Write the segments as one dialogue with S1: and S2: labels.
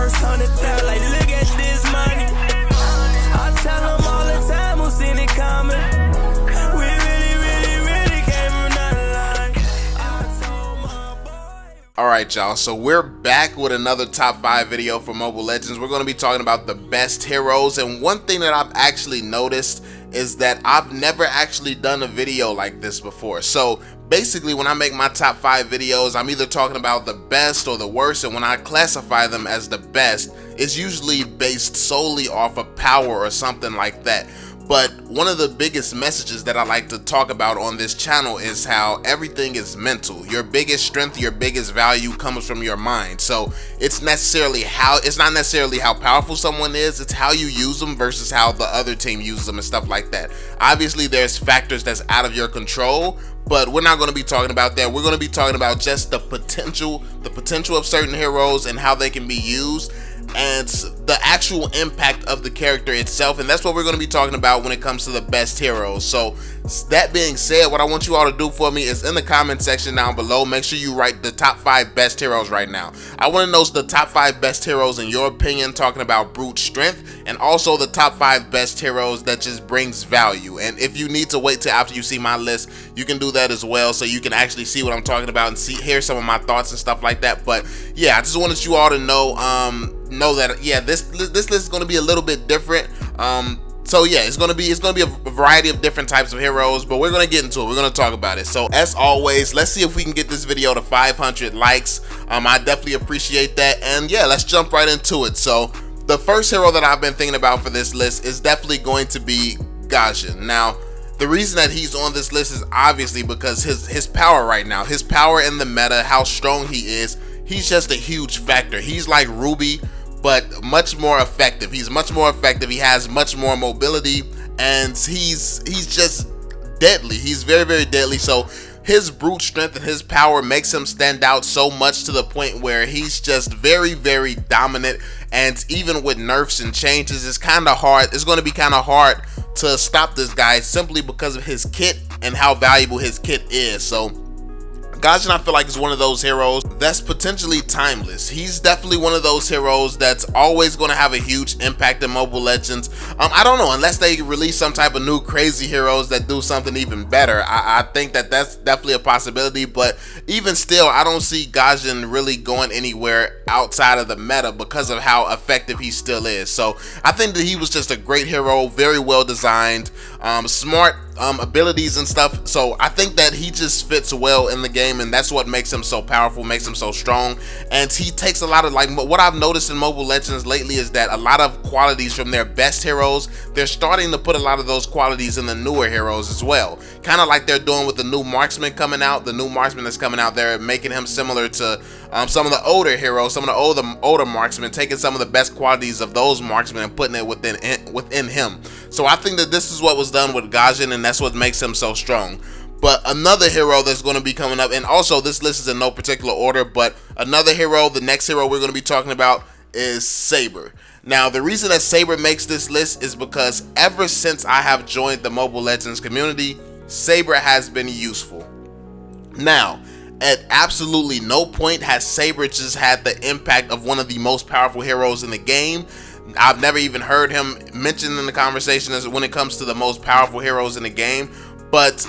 S1: first 100,000, like look at this money. I tell them all the time who's seen it coming. We really came from nothing like. I told my boy.
S2: Alright y'all, so we're back with another top 5 video for Mobile Legends. We're going to be talking about the best heroes, and one thing that I've actually noticed is that I've never actually done a video like this before. So basically when I make my top 5 videos, I'm either talking about the best or the worst, and when I classify them as the best, it's usually based solely off of power or something like that. But one of the biggest messages that I like to talk about on this channel is how everything is mental. Your biggest strength, your biggest value comes from your mind. So it's not necessarily how powerful someone is, it's how you use them versus how the other team uses them and stuff like that. Obviously there's factors that's out of your control, but we're not going to be talking about that. We're going to be talking about just the potential of certain heroes and how they can be used, and the actual impact of the character itself, and that's what we're going to be talking about when it comes to the best heroes. So that being said, what I want you all to do for me is in the comment section down below, make sure you write the top 5 best heroes right now. I want to know the top 5 best heroes in your opinion, talking about brute strength, and also the top 5 best heroes that just brings value. And if you need to wait till after you see my list, you can do that as well, so you can actually see what I'm talking about and hear some of my thoughts and stuff like that. But yeah, I just wanted you all to know that yeah, this list is going to be a little bit different. So yeah, it's gonna be a variety of different types of heroes, but we're gonna get into it. We're gonna talk about it. So as always, let's see if we can get this video to 500 likes. I definitely appreciate that, and yeah, let's jump right into it. So the first hero that I've been thinking about for this list is definitely going to be Gaijin. Now the reason that he's on this list is obviously because his power right now, his power in the meta, how strong he is. He's just a huge factor. He's like Ruby, but much more effective. He's much more effective. He has much more mobility, and he's just deadly. He's very deadly. So his brute strength and his power makes him stand out so much to the point where he's just very dominant. And even with nerfs and changes, it's kind of hard. It's going to be kind of hard to stop this guy simply because of his kit and how valuable his kit is. So Gaijin, I feel like, is one of those heroes that's potentially timeless. He's definitely one of those heroes that's always going to have a huge impact in Mobile Legends. I don't know, unless they release some type of new crazy heroes that do something even better. I think that that's definitely a possibility, but even still, I don't see Gaijin really going anywhere outside of the meta because of how effective he still is. So I think that he was just a great hero, very well designed, smart abilities and stuff. So I think that he just fits well in the game, and that's what makes him so powerful, makes him so strong. And he takes a lot of, like, what I've noticed in Mobile Legends lately is that a lot of qualities from their best heroes, they're starting to put a lot of those qualities in the newer heroes as well, kind of like they're doing with the new marksman coming out. The new marksman that's coming out, they're making him similar to some of the older heroes, some of the older marksmen, taking some of the best qualities of those marksmen and putting it within him. So I think that this is what was done with Gaijin, and that's what makes him so strong. But another hero that's going to be coming up, and also this list is in no particular order, but another hero, the next hero we're going to be talking about is Saber. Now the reason that Saber makes this list is because ever since I have joined the Mobile Legends community, Saber has been useful. Now at absolutely no point has Saber just had the impact of one of the most powerful heroes in the game. I've never even heard him mentioned in the conversation as when it comes to the most powerful heroes in the game. But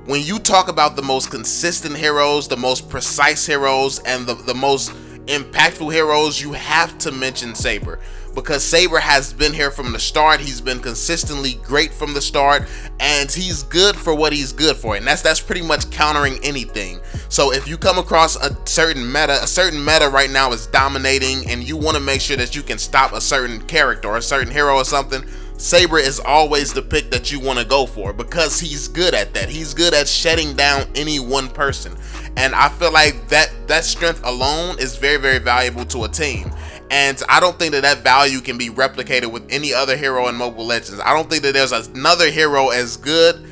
S2: when you talk about the most consistent heroes, the most precise heroes, and the most impactful heroes, you have to mention Saber, because Saber has been here from the start. He's been consistently great from the start, and he's good for what he's good for, and that's pretty much countering anything. So if you come across a certain meta right now is dominating, and you want to make sure that you can stop a certain character or a certain hero or something, Saber is always the pick that you want to go for, because he's good at that. He's good at shutting down any one person, and I feel like that strength alone is very valuable to a team. And I don't think that value can be replicated with any other hero in Mobile Legends. I don't think that there's another hero as good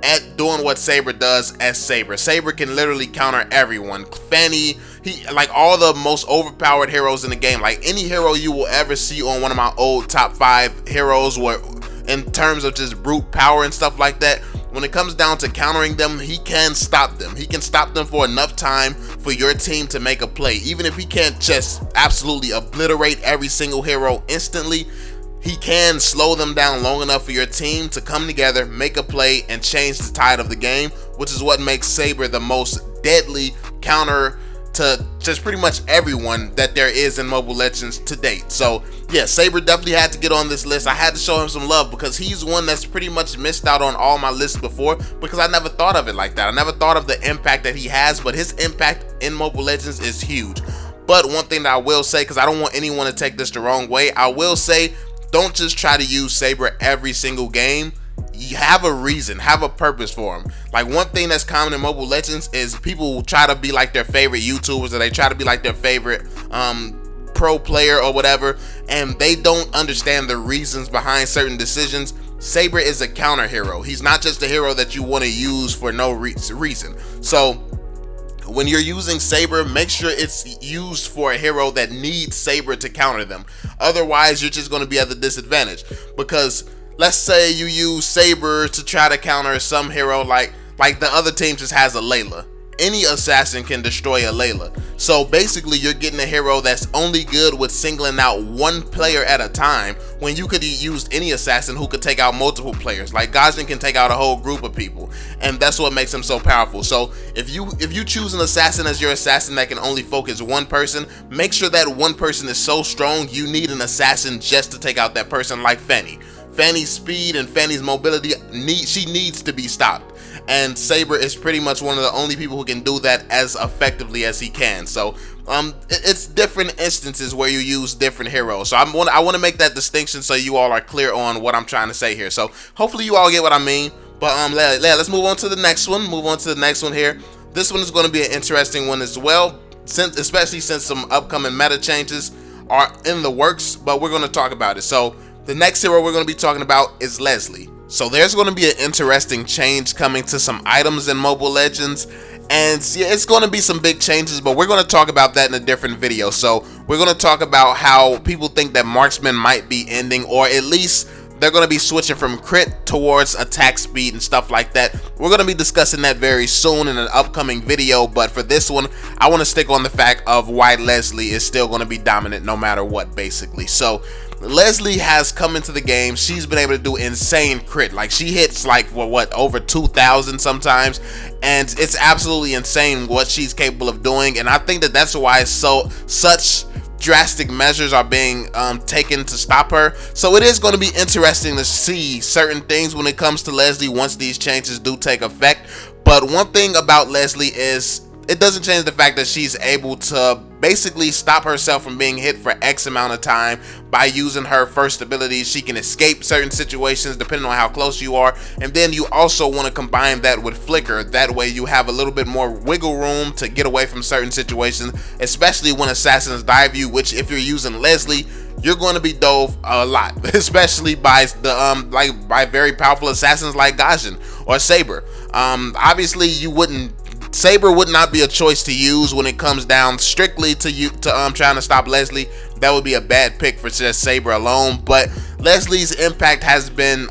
S2: at doing what Saber does as Saber. Saber can literally counter everyone. Fanny, like all the most overpowered heroes in the game. Like any hero you will ever see on one of my old top 5 heroes, where in terms of just brute power and stuff like that, when it comes down to countering them, he can stop them. He can stop them for enough time for your team to make a play. Even if he can't just absolutely obliterate every single hero instantly, he can slow them down long enough for your team to come together, make a play, and change the tide of the game, which is what makes Saber the most deadly counter to just pretty much everyone that there is in Mobile Legends to date. So yeah, Saber definitely had to get on this list. I had to show him some love because he's one that's pretty much missed out on all my lists before, because I never thought of it like that. I never thought of the impact that he has, but his impact in Mobile Legends is huge. But one thing that I will say, because I don't want anyone to take this the wrong way, I will say, don't just try to use Saber every single game. You have a reason, have a purpose for him. Like, one thing that's common in Mobile Legends is people try to be like their favorite YouTubers, or they try to be like their favorite pro player or whatever, and they don't understand the reasons behind certain decisions. Saber is a counter hero. He's not just a hero that you want to use for no reason. So when you're using Saber, make sure it's used for a hero that needs Saber to counter them. Otherwise, you're just going to be at the disadvantage, because let's say you use Saber to try to counter some hero, like the other team just has a Layla. Any assassin can destroy a Layla. So basically, you're getting a hero that's only good with singling out one player at a time, when you could use any assassin who could take out multiple players. Like Gaijin can take out a whole group of people, and that's what makes him so powerful. So if you choose an assassin as your assassin that can only focus one person, make sure that one person is so strong you need an assassin just to take out that person, like Fanny. Fanny's speed and Fanny's mobility, she needs to be stopped. And Saber is pretty much one of the only people who can do that as effectively as he can. So it's different instances where you use different heroes. So I want to make that distinction so you all are clear on what I'm trying to say here. So hopefully you all get what I mean. But let's move on to the next one. Here. This one is going to be an interesting one as well, especially since some upcoming meta changes are in the works. But we're going to talk about it. So the next hero we're going to be talking about is Leslie. So there's going to be an interesting change coming to some items in Mobile Legends, and yeah, it's going to be some big changes, but we're going to talk about that in a different video. So we're going to talk about how people think that marksman might be ending, or at least they're going to be switching from crit towards attack speed and stuff like that. We're going to be discussing that very soon in an upcoming video, but for this one, I want to stick on the fact of why Leslie is still going to be dominant no matter what, basically. So Leslie has come into the game. She's been able to do insane crit. Like, she hits like what over 2,000 sometimes, and it's absolutely insane what she's capable of doing. And I think that that's why such drastic measures are being taken to stop her. So it is going to be interesting to see certain things when it comes to Leslie once these changes do take effect. But one thing about Leslie is it doesn't change the fact that she's able to basically stop herself from being hit for X amount of time by using her first ability. She can escape certain situations depending on how close you are, and then you also want to combine that with Flicker. That way you have a little bit more wiggle room to get away from certain situations, especially when assassins dive you, which if you're using Leslie, you're going to be dove a lot, especially by the by very powerful assassins like Gaijin or Saber. Obviously Saber would not be a choice to use when it comes down strictly to trying to stop Leslie. That would be a bad pick for just Saber alone. But Leslie's impact has been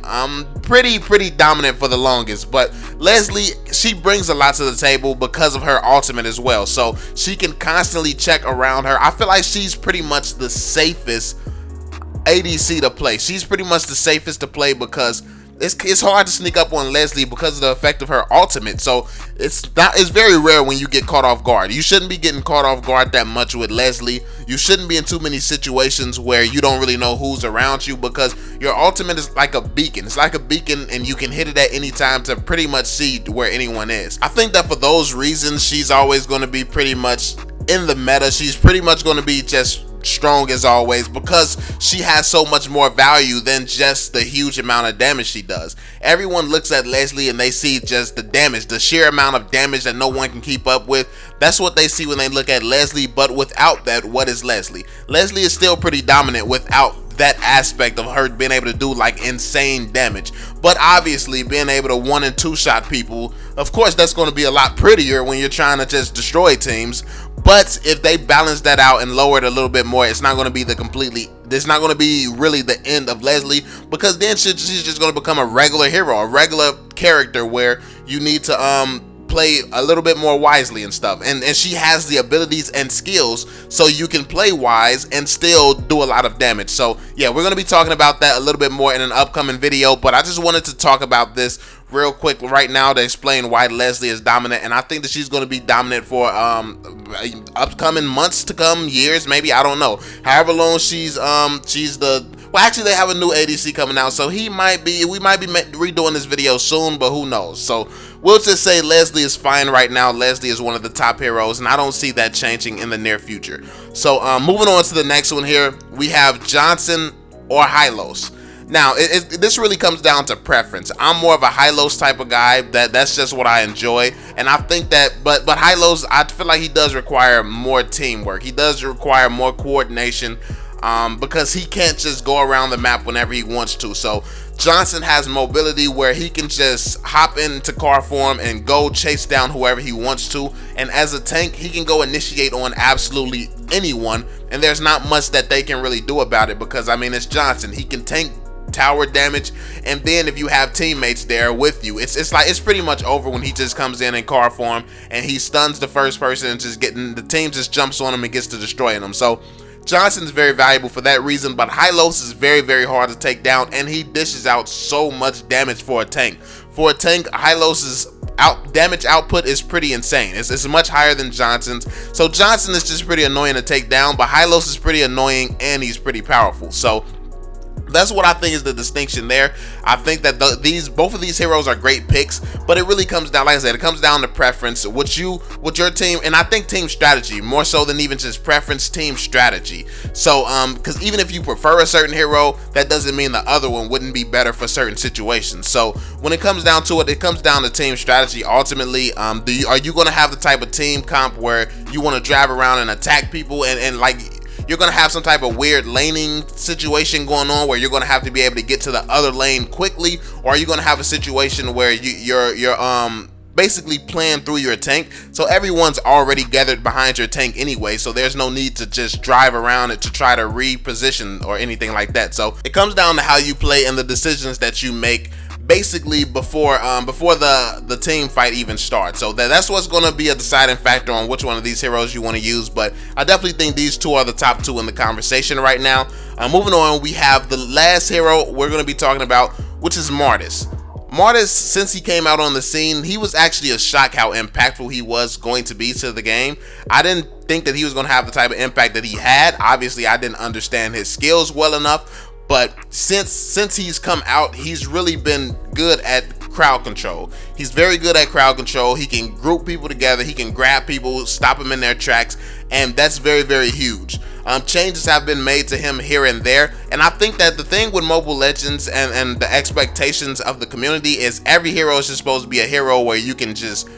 S2: pretty dominant for the longest. But Leslie, she brings a lot to the table because of her ultimate as well. So she can constantly check around her. I feel like she's pretty much the safest ADC to play. She's pretty much the safest to play because it's hard to sneak up on Leslie because of the effect of her ultimate. So it's very rare when you get caught off guard. You shouldn't be getting caught off guard that much with Leslie. You shouldn't be in too many situations where you don't really know who's around you, because your ultimate is like a beacon. It's like a beacon, and you can hit it at any time to pretty much see where anyone is. I think that for those reasons, she's always going to be pretty much in the meta. She's pretty much going to be just strong as always, because she has so much more value than just the huge amount of damage she does. Everyone looks at Leslie and they see just the damage, the sheer amount of damage that no one can keep up with. That's what they see when they look at Leslie. But without that, what is Leslie? Leslie is still pretty dominant without that aspect of her being able to do like insane damage. But obviously being able to 1 and 2 shot people, of course that's going to be a lot prettier when you're trying to just destroy teams. But if they balance that out and lower it a little bit more, it's not going to be it's not going to be really the end of Leslie, because then she's just going to become a regular hero, a regular character where you need to play a little bit more wisely and stuff, and she has the abilities and skills so you can play wise and still do a lot of damage. So yeah, we're gonna be talking about that a little bit more in an upcoming video, but I just wanted to talk about this real quick right now to explain why Leslie is dominant, and I think that she's going to be dominant for upcoming months to come, years maybe, I don't know, however long she's the, well, actually they have a new ADC coming out, so we might be redoing this video soon, but who knows. So we'll just say Leslie is fine right now. Leslie is one of the top heroes, and I don't see that changing in the near future. So moving on to the next one here, we have Johnson or Hylos. Now, this really comes down to preference. I'm more of a Hylos type of guy. That's just what I enjoy, and I think that, but Hylos, I feel like he does require more teamwork. He does require more coordination, because he can't just go around the map whenever he wants to. So Johnson has mobility where he can just hop into car form and go chase down whoever he wants to, and as a tank he can go initiate on absolutely anyone, and there's not much that they can really do about it, because I mean, it's Johnson. He can tank tower damage, and then if you have teammates there with you, it's pretty much over when he just comes in car form and he stuns the first person and just the team just jumps on him and gets to destroying them. So Johnson's very valuable for that reason, but Hylos is very, very hard to take down, and he dishes out so much damage for a tank. For a tank, Hylos's damage output is pretty insane. It's much higher than Johnson's. So Johnson is just pretty annoying to take down, but Hylos is pretty annoying and he's pretty powerful. So that's what I think is the distinction there. I think that both of these heroes are great picks, but it really comes down, like I said, it comes down to preference. What your team, and I think team strategy more so than even just preference, team strategy. So because even if you prefer a certain hero, that doesn't mean the other one wouldn't be better for certain situations. So when it comes down to it, it comes down to team strategy ultimately. Are you going to have the type of team comp where you want to drive around and attack people, and like you're going to have some type of weird laning situation going on where you're going to have to be able to get to the other lane quickly, or are you going to have a situation where you're basically playing through your tank, so everyone's already gathered behind your tank anyway, so there's no need to just drive around it to try to reposition or anything like that. So it comes down to how you play and the decisions that you make basically before the team fight even starts. So that's what's going to be a deciding factor on which one of these heroes you want to use, but I definitely think these two are the top two in the conversation right now. Moving on, we have the last hero we're going to be talking about, which is Martis. Martis, since he came out on the scene, he was actually a shock how impactful he was going to be to the game. I didn't think that he was going to have the type of impact that he had. Obviously, I didn't understand his skills well enough, but since he's come out, he's really been good at crowd control. He's very good at crowd control. He can group people together. He can grab people, stop them in their tracks, and that's very, very huge. Changes have been made to him here and there, and I think that the thing with Mobile Legends and the expectations of the community is every hero is just supposed to be a hero where you can just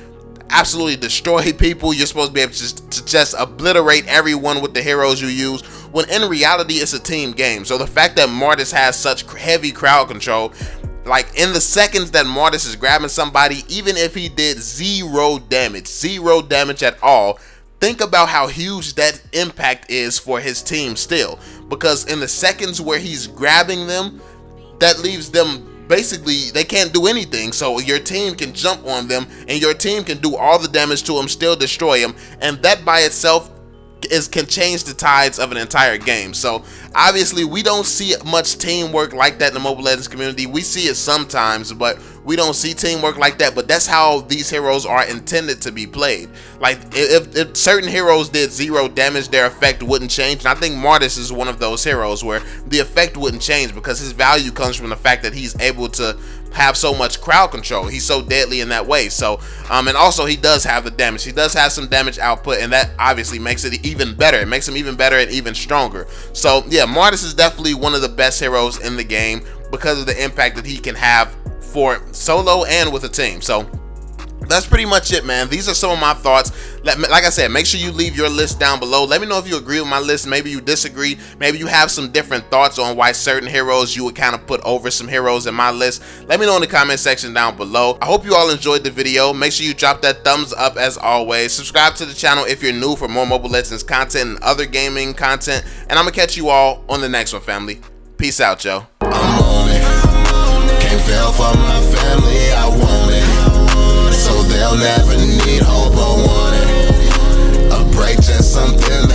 S2: absolutely destroy people. You're supposed to be able to just obliterate everyone with the heroes you use, when in reality it's a team game. So the fact that Martis has such heavy crowd control, like in the seconds that Martis is grabbing somebody, even if he did zero damage at all, think about how huge that impact is for his team still, because in the seconds where he's grabbing them, that leaves them basically, they can't do anything. So your team can jump on them and your team can do all the damage to them, still destroy them, and that by itself can change the tides of an entire game. So obviously we don't see much teamwork like that in the Mobile Legends community. We see it sometimes, but we don't see teamwork like that. But that's how these heroes are intended to be played. Like if certain heroes did zero damage, their effect wouldn't change, and I think Martis is one of those heroes where the effect wouldn't change because his value comes from the fact that he's able to have so much crowd control. He's so deadly in that way. So and also he does have the damage. He does have some damage output, and that obviously makes it even better. It makes him even better and even stronger. So yeah, Martis is definitely one of the best heroes in the game because of the impact that he can have for solo and with a team. So that's pretty much it, man. These are some of my thoughts. Like I said, make sure you leave your list down below. Let me know if you agree with my list. Maybe you disagree. Maybe you have some different thoughts on why certain heroes you would kind of put over some heroes in my list. Let me know in the comment section down below. I hope you all enjoyed the video. Make sure you drop that thumbs up as always. Subscribe to the channel if you're new for more Mobile Legends content and other gaming content. And I'm going to catch you all on the next one, family. Peace out, yo. I'm on it.
S3: and fell for my family, I want it. So they'll never need hope or want it. A break, just something